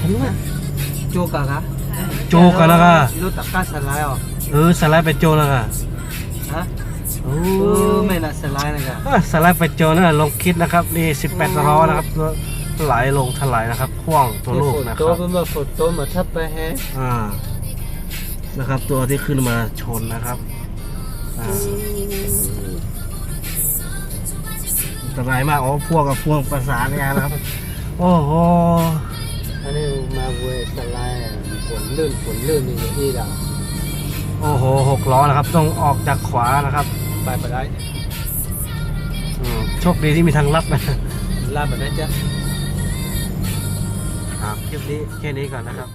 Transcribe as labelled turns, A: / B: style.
A: ฉันว่า
B: โจกะคะ
A: โจกันแล้วก็
B: รถตักก้าสไลด์อ๋อ
A: สไลด์ไปโจแล้วก็
B: ฮะ
A: โอ้
B: ไม่ละสไลด์นะกะ
A: สไลด์ไปโจนะลงคิดนะครับนี่18ล้อนะครับไหลลงถลายนะครับพ่วงตัวลูกนะค
B: โต
A: รับ
B: เป็นมาฝนโตมาทับไปแฮะ
A: นะครับตัวที่ขึ้นมาชนนะครับอันตรายมากพ่วงกับพ่วงประสานงานนะครับโอ้โห
B: อันนี้มาเวสไลด์ฝนลื่นนี่ที่เรา
A: โอ้โห6 ล้อนะครับต้องออกจากขวานะครับ
B: ไปได้
A: โชคดีที่มีทางลัดนะ
B: ลาดแบบนั้นจ้ะ
A: ครับคลิปนี้แค่นี้ก่อนนะครับ